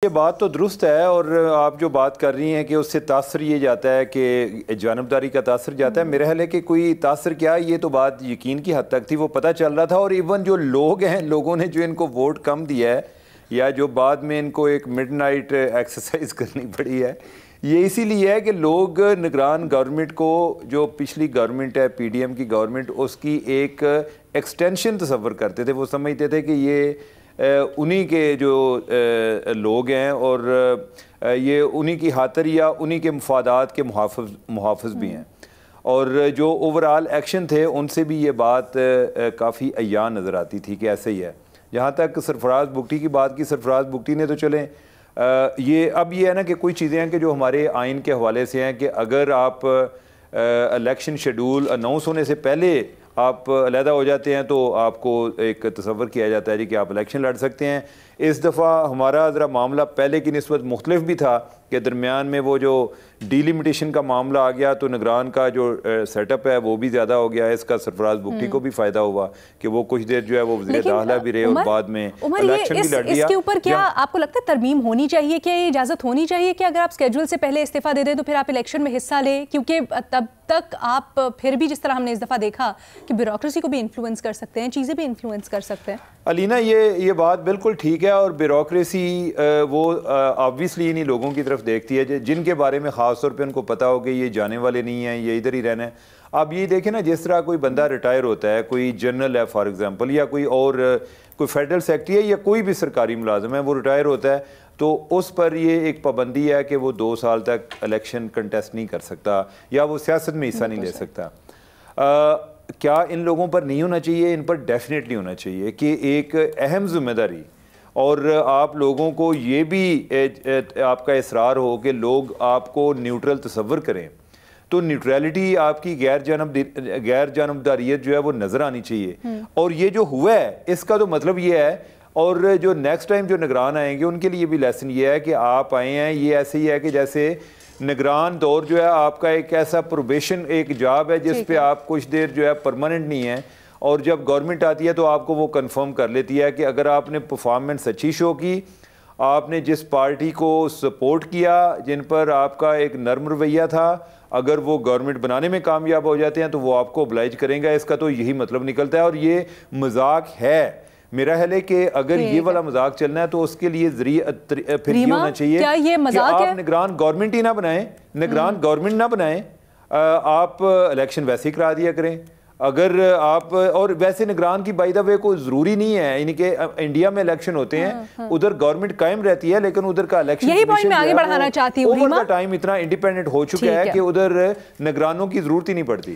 ये बात तो दुरुस्त है और आप जो बात कर रही हैं कि उससे तासर ये जाता है कि जानबदारी का तासर जाता है। मेरा ख्याल है कि कोई तासर क्या, ये तो बात यकीन की हद तक थी, वो पता चल रहा था। और इवन जो लोग हैं, लोगों ने जो इनको वोट कम दिया है या जो बाद में इनको एक मिडनाइट एक्सरसाइज करनी पड़ी है, ये इसीलिए है कि लोग निगरान गवर्नमेंट को, जो पिछली गवर्नमेंट है PDM की गवर्नमेंट, उसकी एक एक्सटेंशन तस्वर करते थे। वो समझते थे कि ये उन्हीं के जो लोग हैं और ये उन्हीं की खातिर या उन्हीं के मफादात के मुहाफ़िज़ भी हैं। और जो ओवरऑल एक्शन थे उनसे भी ये बात काफ़ी अय्यान नज़र आती थी कि ऐसे ही है। जहाँ तक सरफराज बुगटी की बात की, सरफराज बुगटी ने तो चलें ये अब ये है ना कि कोई चीज़ें हैं कि जो हमारे आइन के हवाले से हैं कि अगर आप इलेक्शन शेड्यूल अनाउंस होने से पहले आप अलहदा हो जाते हैं तो आपको एक तस्वर किया जाता है जी कि आप इलेक्शन लड़ सकते हैं। इस दफ़ा हमारा ज़रा मामला पहले की निस्बत मुख्तलिफ भी था कि दरमियान में वो जो डिलिमिटेशन का मामला आ गया तो निगरान का जो सेटअप है वो भी ज़्यादा हो गया। इसका सरफराज बुगटी को भी फ़ायदा हुआ कि वो कुछ देर जो है वो वज़ीर दाखिला भी रहे और बाद में इलेक्शन भी लड़ लिया। इसके ऊपर क्या आपको लगता है तरमीम होनी चाहिए, क्या ये इजाज़त होनी चाहिए कि अगर आप स्केड्यूल से पहले इस्तीफ़ा दे दें तो फिर आप इलेक्शन में हिस्सा लें? क्योंकि तब तक आप फिर भी, जिस तरह हमने इस दफ़ा देखा कि ब्यूरोक्रेसी को भी इन्फ्लुएंस कर सकते हैं, चीज़ें भी इन्फ्लुएंस कर सकते हैं। अलीना, ये बात बिल्कुल ठीक है। और ब्यूरोक्रेसी वो ऑब्वियसली इन्हीं लोगों की तरफ देखती है जिनके बारे में ख़ास तौर पे उनको पता हो कि ये जाने वाले नहीं हैं, ये इधर ही रहना है। आप ये देखें ना, जिस तरह कोई बंदा रिटायर होता है, कोई जनरल है फॉर एग्जांपल, या कोई फेडरल सेक्रेटरी है या कोई भी सरकारी मुलाजिम है, वो रिटायर होता है तो उस पर ये एक पाबंदी है कि वो 2 साल तक इलेक्शन कंटेस्ट नहीं कर सकता या वो सियासत में हिस्सा नहीं ले सकता। क्या इन लोगों पर नहीं होना चाहिए? इन पर डेफिनेटली होना चाहिए कि एक अहम जिम्मेदारी, और आप लोगों को ये भी आपका इसरार हो कि लोग आपको न्यूट्रल तस्वर करें, तो न्यूट्रलिटी आपकी गैर जानबदारियत जो है वो नज़र आनी चाहिए। और ये जो हुआ है इसका तो मतलब ये है, और जो नेक्स्ट टाइम जो निगरान आएंगे उनके लिए भी लेसन ये है कि आप आए हैं, ये ऐसे ही है कि जैसे निगरान दौर जो है आपका एक ऐसा प्रोबेशन एक जॉब है जिस पे आप कुछ देर जो है परमानेंट नहीं है, और जब गवर्नमेंट आती है तो आपको वो कंफर्म कर लेती है कि अगर आपने परफॉर्मेंस अच्छी शो की, आपने जिस पार्टी को सपोर्ट किया, जिन पर आपका एक नर्म रवैया था, अगर वो गवर्नमेंट बनाने में कामयाब हो जाते हैं तो वो आपको ओब्लाइज करेंगे। इसका तो यही मतलब निकलता है। और ये मजाक है। मेरा ख्याल है कि अगर ये वाला मजाक चलना है तो उसके लिए फिर ये होना चाहिए क्या ये मजाक कि है? आप निगरान गवर्नमेंट ही ना बनाएं, निगरान गवर्नमेंट ना बनाएं, आप इलेक्शन वैसे ही करा दिया करें। अगर आप, और वैसे निगरान की बाय द वे कोई ज़रूरी नहीं है, यानी कि इंडिया में इलेक्शन होते हैं, उधर गवर्नमेंट कायम रहती है लेकिन उधर का इलेक्शन यही पॉइंट मैं आगे बढ़ाना चाहती हूँ। ओवर द टाइम इतना इंडिपेंडेंट हो चुका है कि उधर निगरानों की जरूरत ही नहीं पड़ती।